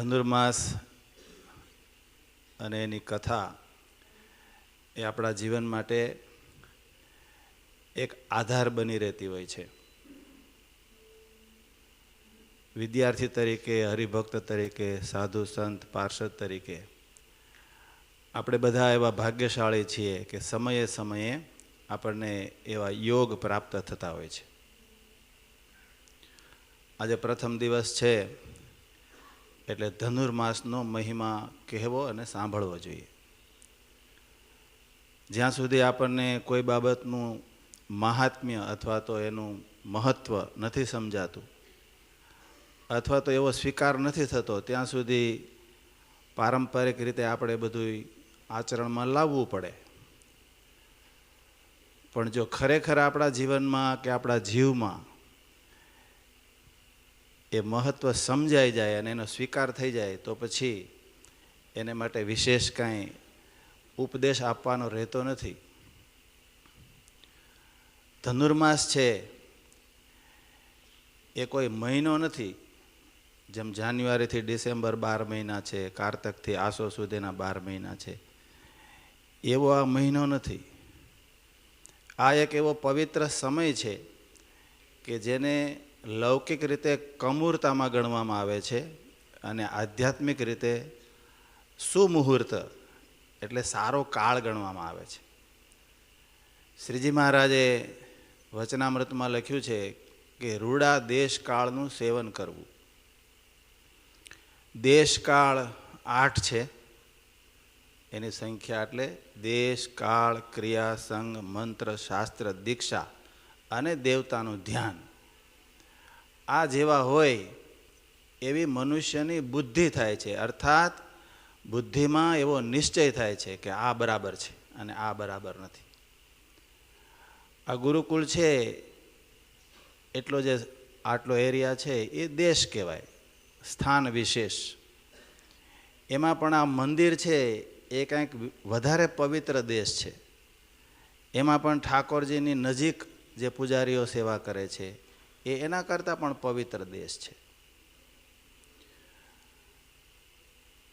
ધનુર્માસ અને એની કથા એ આપણા જીવન માટે એક આધાર બની રહેતી હોય છે. વિદ્યાર્થી તરીકે, હરિભક્ત તરીકે, સાધુ સંત પાર્ષદ તરીકે આપણે બધા એવા ભાગ્યશાળી છીએ કે સમયે સમયે આપણને એવા યોગ પ્રાપ્ત થતા હોય છે. આજે પ્રથમ દિવસ છે એટલે ધનુર્માસનો મહિમા કહેવો અને સાંભળવો જોઈએ. જ્યાં સુધી આપણને કોઈ બાબતનું મહાત્મ્ય અથવા તો એનું મહત્ત્વ નથી સમજાતું અથવા તો એવો સ્વીકાર નથી થતો, ત્યાં સુધી પારંપરિક રીતે આપણે બધું આચરણમાં લાવવું પડે. પણ જો ખરેખર આપણા જીવનમાં કે આપણા જીવમાં એ મહત્ત્વ સમજાઈ જાય અને એનો સ્વીકાર થઈ જાય તો પછી એને માટે વિશેષ કાંઈ ઉપદેશ આપવાનો રહેતો નથી. ધનુર્માસ છે એ કોઈ મહિનો નથી, જેમ જાન્યુઆરીથી ડિસેમ્બર 12 મહિના છે, કારતકથી આસો સુધીના 12 મહિના છે, એવો આ મહિનો નથી. આ એક એવો પવિત્ર સમય છે કે જેને લૌકિક રીતે કમૂરતામાં ગણવામાં આવે છે અને આધ્યાત્મિક રીતે સુમુહૂર્ત એટલે સારો કાળ ગણવામાં આવે છે. શ્રીજી મહારાજે વચનામૃતમાં લખ્યું છે કે રૂડા દેશકાળનું સેવન કરવું. દેશકાળ 8 છે, એની સંખ્યા એટલે દેશ, કાળ, ક્રિયા, સંગ, મંત્ર, શાસ્ત્ર, દીક્ષા અને દેવતાનું ધ્યાન. આ જેવા હોય એવી મનુષ્યની બુદ્ધિ થાય છે, અર્થાત બુદ્ધિમાં એવો નિશ્ચય થાય છે કે આ બરાબર છે અને આ બરાબર નથી. આ ગુરુકુળ છે એટલો જે આટલો એરિયા છે એ દેશ કહેવાય, સ્થાન વિશેષ. એમાં પણ આ મંદિર છે એ કંઈક વધારે પવિત્ર દેશ છે. એમાં પણ ઠાકોરજીની નજીક જે પૂજારીઓ સેવા કરે છે એ એના કરતાં પણ પવિત્ર દેશ છે.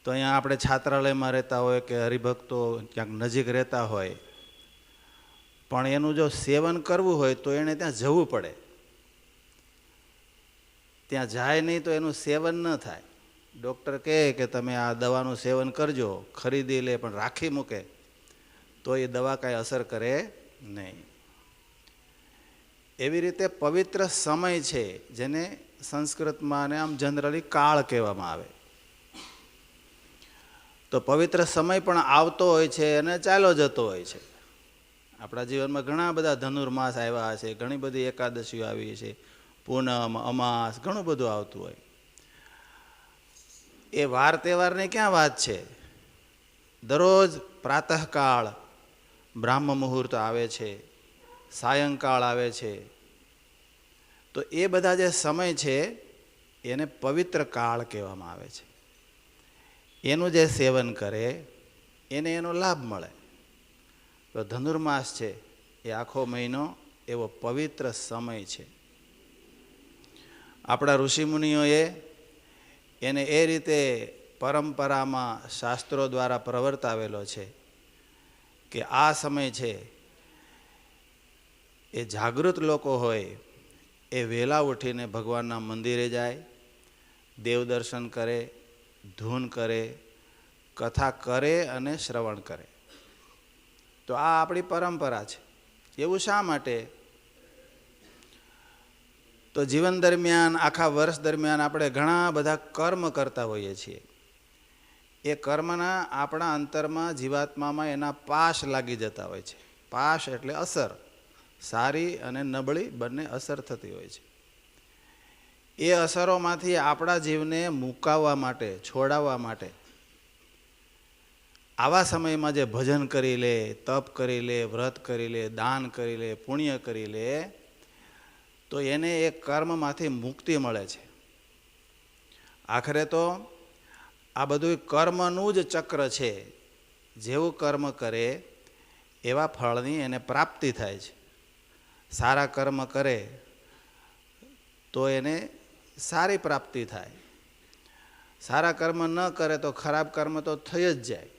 તો અહીંયા આપણે છાત્રાલયમાં રહેતા હોય કે હરિભક્તો ક્યાંક નજીક રહેતા હોય, પણ એનું જો સેવન કરવું હોય તો એને ત્યાં જવું પડે. ત્યાં જાય નહીં તો એનું સેવન ન થાય. ડૉક્ટર કહે કે તમે આ દવાનું સેવન કરજો, ખરીદી લે પણ રાખી મૂકે તો એ દવા કાંઈ અસર કરે નહીં. એવી રીતે પવિત્ર સમય છે જેને સંસ્કૃતમાં અને આમ જનરલી કાળ કહેવામાં આવે. તો પવિત્ર સમય પણ આવતો હોય છે અને ચાલ્યો જતો હોય છે. આપણા જીવનમાં ઘણા બધા ધનુર્માસ આવ્યા છે, ઘણી બધી એકાદશીઓ આવી છે, પૂનમ, અમાસ, ઘણું બધું આવતું હોય. એ વાર તહેવારની ક્યાં વાત છે? દરરોજ પ્રાતઃકાળ બ્રાહ્મ મુહૂર્ત આવે છે, સાયંકાળ આવે છે. તો એ બધા જે સમય છે એને પવિત્ર કાળ કહેવામાં આવે છે. એનું જે સેવન કરે એને એનો લાભ મળે. તો ધનુર્માસ છે એ આખો મહિનો એવો પવિત્ર સમય છે. આપણા ઋષિમુનિઓએ એને એ રીતે પરંપરામાં શાસ્ત્રો દ્વારા પ્રવર્તાવેલો છે કે આ સમય છે એ જાગૃત લોકો હોય એ વહેલા ઉઠીને ભગવાનના મંદિરે જાય, દેવ દર્શન કરે, ધૂન કરે, કથા કરે અને શ્રવણ કરે. તો આ આપણી પરંપરા છે. એવું શા માટે? તો જીવન દરમિયાન, આખા વર્ષ દરમિયાન આપણે ઘણા બધા કર્મ કરતા હોઈએ છીએ. એ કર્મના આપણા અંતરમાં, જીવાત્મામાં એના પાશ લાગી જતા હોય છે. પાશ એટલે અસર, સારી અને નબળી બંને અસર થતી હોય છે. એ અસરોમાંથી આપણા જીવને મુકાવવા માટે, છોડાવવા માટે આવા સમયમાં જે ભજન કરી લે, તપ કરી લે, વ્રત કરી લે, દાન કરી લે, પુણ્ય કરી લે, તો એને એ કર્મમાંથી મુક્તિ મળે છે. આખરે તો આ બધું કર્મનું જ ચક્ર છે. જેવું કર્મ કરે એવા ફળની એને પ્રાપ્તિ થાય છે. સારા કર્મ કરે તો એને સારી પ્રાપ્તિ થાય, સારા કર્મ ન કરે તો ખરાબ કર્મ તો થઈ જ જાય,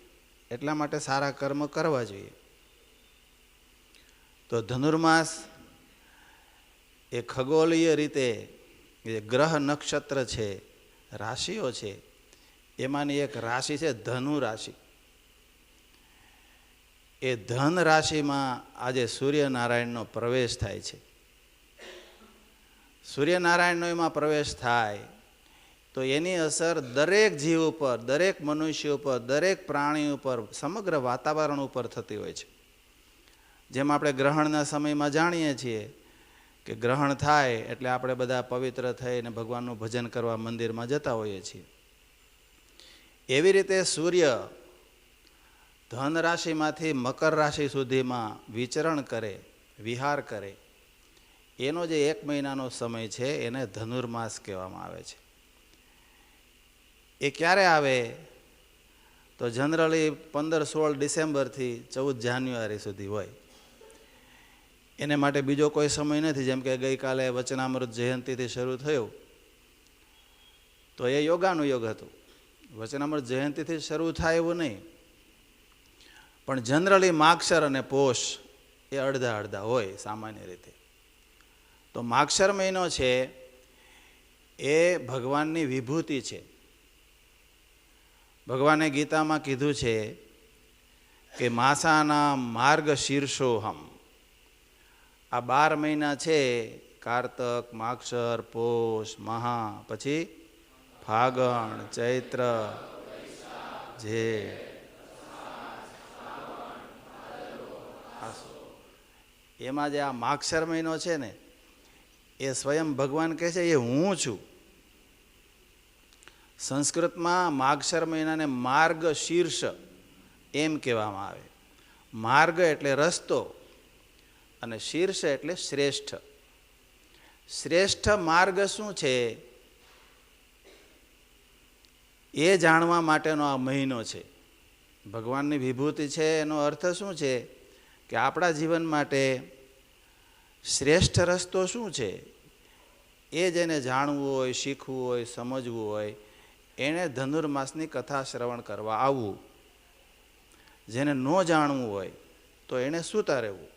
એટલા માટે સારા કર્મ કરવા જોઈએ. તો ધનુર્માસ એ ખગોલીય રીતે જે ગ્રહ નક્ષત્ર છે, રાશિઓ છે, એમાંની એક રાશિ છે ધનુ રાશિ. એ ધન રાશિમાં આજે સૂર્યનારાયણનો પ્રવેશ થાય છે. સૂર્યનારાયણનો એમાં પ્રવેશ થાય તો એની અસર દરેક જીવ ઉપર, દરેક મનુષ્ય ઉપર, દરેક પ્રાણી ઉપર, સમગ્ર વાતાવરણ ઉપર થતી હોય છે. જેમ આપણે ગ્રહણના સમયમાં જાણીએ છીએ કે ગ્રહણ થાય એટલે આપણે બધા પવિત્ર થઈને ભગવાનનું ભજન કરવા મંદિરમાં જતા હોઈએ છીએ. એવી રીતે સૂર્ય ધન રાશિમાંથી મકર રાશિ સુધીમાં વિચરણ કરે, વિહાર કરે, એનો જે 1 મહિનાનો સમય છે એને ધનુર્માસ કહેવામાં આવે છે. એ ક્યારે આવે તો જનરલી 15-16 ડિસેમ્બરથી 14 જાન્યુઆરી સુધી હોય. એને માટે બીજો કોઈ સમય નથી. જેમ કે ગઈકાલે વચનામૃત જયંતિથી શરૂ થયું તો એ યોગાનુયોગ હતું. વચનામૃત જયંતિથી શરૂ થાય એવું નહીં, પણ જનરલી માગશર અને પોષ એ અડધા અડધા હોય સામાન્ય રીતે. તો માગશર મહિનો છે એ ભગવાનની વિભૂતિ છે. ભગવાને ગીતામાં કીધું છે કે માસાના માર્ગ શીર્ષોહમ. આ 12 મહિના છે, કારતક, માગશર, પોષ, મહા, પછી ફાગણ, ચૈત્ર, જેઠ, એમાં જે આ માગશર મહિનો છે ને એ સ્વયં ભગવાન કહે છે એ હું છું. સંસ્કૃતમાં માગશર મહિનાને માર્ગ શીર્ષ એમ કહેવામાં આવે. માર્ગ એટલે રસ્તો અને શીર્ષ એટલે શ્રેષ્ઠ. શ્રેષ્ઠ માર્ગ શું છે એ જાણવા માટેનો આ મહિનો છે. ભગવાનની વિભૂતિ છે એનો અર્થ શું છે કે આપણા જીવન માટે શ્રેષ્ઠ રસ્તો શું છે એ જેને જાણવું હોય, શીખવું હોય, સમજવું હોય એણે ધનુર્માસની કથા શ્રવણ કરવા આવવું. જેને ન જાણવું હોય તો એણે સૂતા રહેવું.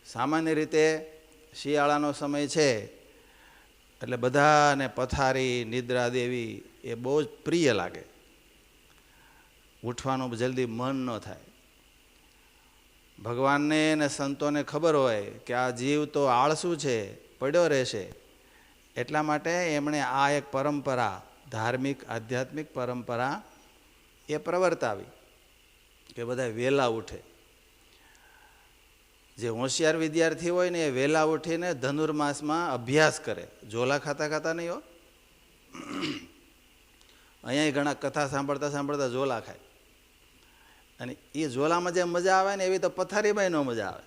સામાન્ય રીતે શિયાળાનો સમય છે એટલે બધાને પથારી, નિદ્રા દેવી એ બહુ જ પ્રિય લાગે. ઉઠવાનું જલ્દી મન ન થાય. ભગવાનને અને સંતોને ખબર હોય કે આ જીવ તો આળસુ છે, પડ્યો રહેશે, એટલા માટે એમણે આ એક પરંપરા, ધાર્મિક આધ્યાત્મિક પરંપરા એ પ્રવર્તાવી કે બધા વહેલા ઉઠે. જે હોશિયાર વિદ્યાર્થી હોય ને એ વહેલા ઉઠીને ધનુર્માસમાં અભ્યાસ કરે. ઝોલા ખાતા ખાતા નહીં હો. અહીંયા ઘણા કથા સાંભળતા સાંભળતા ઝોલા ખાય, અને એ ઝોલામાં જે મજા આવે ને એવી તો પથારીમાં ન મજા આવે.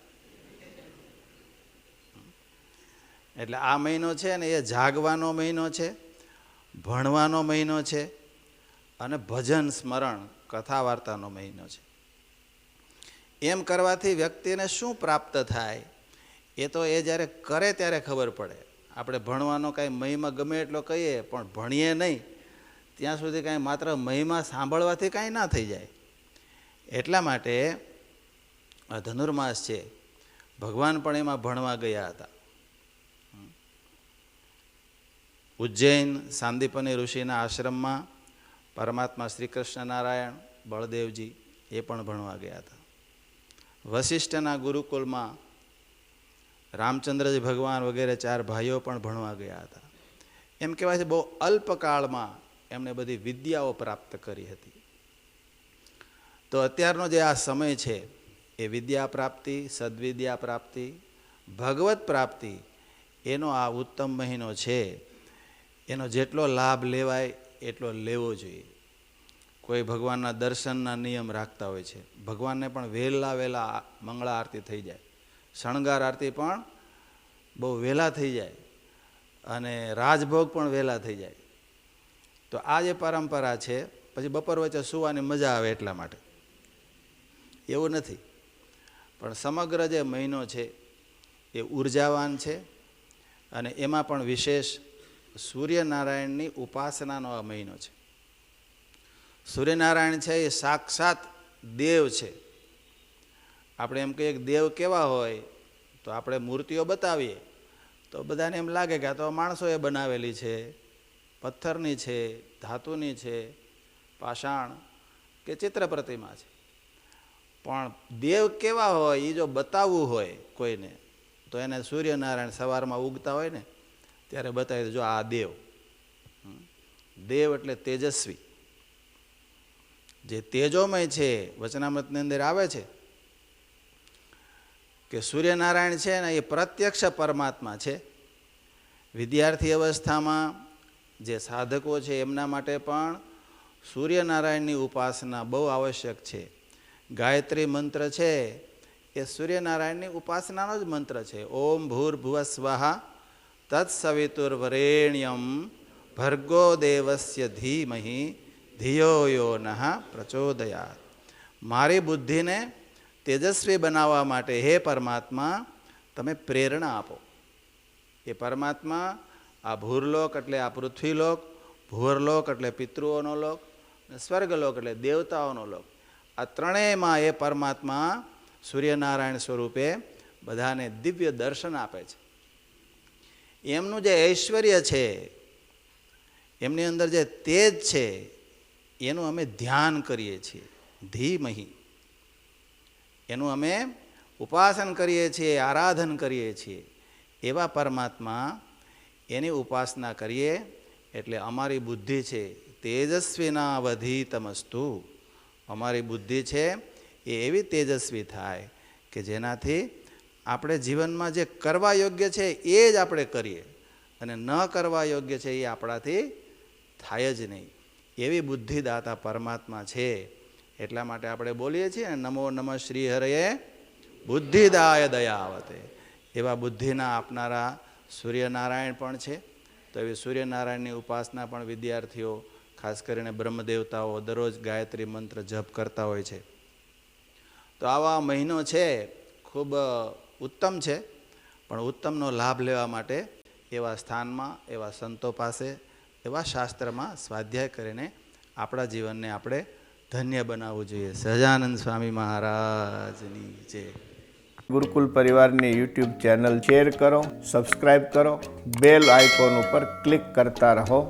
એટલે આ મહિનો છે ને એ જાગવાનો મહિનો છે, ભણવાનો મહિનો છે, અને ભજન સ્મરણ કથા વાર્તાનો મહિનો છે. એમ કરવાથી વ્યક્તિને શું પ્રાપ્ત થાય એ તો એ જ્યારે કરે ત્યારે ખબર પડે. આપણે ભણવાનો કાંઈ મહિમા ગમે એટલો કહીએ પણ ભણીએ નહીં ત્યાં સુધી કાંઈ માત્ર મહિમા સાંભળવાથી કાંઈ ના થઈ જાય. એટલા માટે આ ધનુર્માસ છે. ભગવાન પણ એમાં ભણવા ગયા હતા. ઉજ્જૈન સાંદીપની ઋષિના આશ્રમમાં પરમાત્મા શ્રી કૃષ્ણ નારાયણ, બળદેવજી એ પણ ભણવા ગયા હતા. વશિષ્ઠના ગુરુકુલમાં રામચંદ્રજી ભગવાન વગેરે 4 ભાઈઓ પણ ભણવા ગયા હતા. એમ કહેવાય છે બહુ અલ્પકાળમાં એમણે બધી વિદ્યાઓ પ્રાપ્ત કરી હતી. તો અત્યારનો જે આ સમય છે એ વિદ્યા પ્રાપ્તિ, સદ્વિદ્યા પ્રાપ્તિ, ભગવત પ્રાપ્તિ એનો આ ઉત્તમ મહિનો છે. એનો જેટલો લાભ લેવાય એટલો લેવો જોઈએ. કોઈ ભગવાનના દર્શનના નિયમ રાખતા હોય છે. ભગવાનને પણ વહેલા મંગળા આરતી થઈ જાય, શણગાર આરતી પણ બહુ વહેલા થઈ જાય, અને રાજભોગ પણ વહેલા થઈ જાય. તો આ જે પરંપરા છે પછી બપોર વચ્ચે સૂવાની મજા આવે એટલા માટે, એવું નથી. પણ સમગ્ર જે મહિનો છે એ ઉર્જાવાન છે, અને એમાં પણ વિશેષ સૂર્યનારાયણની ઉપાસનાનો આ મહિનો છે. સૂર્યનારાયણ છે એ સાક્ષાત દેવ છે. આપણે એમ કહીએ કે દેવ કેવા હોય તો આપણે મૂર્તિઓ બતાવીએ તો બધાને એમ લાગે કે આ તો માણસોએ બનાવેલી છે, પથ્થરની છે, ધાતુની છે, પાષાણ કે ચિત્ર પ્રતિમા છે. પણ દેવ કેવા હોય એ જો બતાવવું હોય કોઈને તો એને સૂર્યનારાયણ સવારમાં ઉગતા હોય ને ત્યારે બતાવી દેજો આ દેવ. દેવ એટલે તેજસ્વી, જે તેજોમય છે. વચનામૃતની અંદર આવે છે કે સૂર્યનારાયણ છે ને એ પ્રત્યક્ષ પરમાત્મા છે. વિદ્યાર્થી અવસ્થામાં જે સાધકો છે એમના માટે પણ સૂર્યનારાયણની ઉપાસના બહુ આવશ્યક છે. ગાયત્રી મંત્ર છે એ સૂર્યનારાયણની ઉપાસનાનો જ મંત્ર છે. ઓમ ભૂર્ભુવ સ્વાહા તત્સવિતુર્વરેણ્યમ ભર્ગો દેવસ્ય ધીમહિ ધિયો યો નઃ પ્રચોદયાત. મારી બુદ્ધિને તેજસ્વી બનાવવા માટે હે પરમાત્મા તમે પ્રેરણા આપો. એ પરમાત્મા આ ભૂરલોક એટલે આ પૃથ્વીલોક, ભૂવરલોક એટલે પિતૃઓનો લોક, સ્વર્ગલોક એટલે દેવતાઓનો લોક, આ ત્રણેયમાં એ પરમાત્મા સૂર્યનારાયણ સ્વરૂપે બધાને દિવ્ય દર્શન આપે છે. એમનું જે ઐશ્વર્ય છે, એમની અંદર જે તેજ છે એનું અમે ધ્યાન કરીએ છીએ. ધીમહિ એનું અમે ઉપાસન કરીએ છીએ, આરાધન કરીએ છીએ. એવા પરમાત્મા એની ઉપાસના કરીએ એટલે અમારી બુદ્ધિ છે તેજસ્વીના વધીતમસ્તુ. અમારી બુદ્ધિ છે એ એવી તેજસ્વી થાય કે જેનાથી આપણે જીવનમાં જે કરવા યોગ્ય છે એ જ આપણે કરીએ અને ન કરવા યોગ્ય છે એ આપણાથી થાય જ નહીં. એવી બુદ્ધિદાતા પરમાત્મા છે. એટલા માટે આપણે બોલીએ છીએ ને નમો નમઃ શ્રી હરયે બુદ્ધિદાય દયાવતે. એવા બુદ્ધિના આપનારા સૂર્યનારાયણ પણ છે. તો એવી સૂર્યનારાયણની ઉપાસના પણ વિદ્યાર્થીઓ ખાસ કરીને બ્રહ્મદેવતાઓ દરરોજ ગાયત્રી મંત્ર જપ કરતા હોય છે. તો આવા મહિનો છે ખૂબ ઉત્તમ છે. પણ ઉત્તમનો લાભ લેવા માટે એવા સ્થાનમાં, એવા સંતો પાસે, એવા શાસ્ત્રમાં સ્વાધ્યાય કરીને આપણા જીવનને આપણે ધન્ય બનાવવું જોઈએ. સહજાનંદ સ્વામી મહારાજની જય. ગુરુકુલ પરિવારની યુટ્યુબ ચેનલ શેર કરો, સબસ્ક્રાઈબ કરો, બેલ આઇકોન ઉપર ક્લિક કરતા રહો.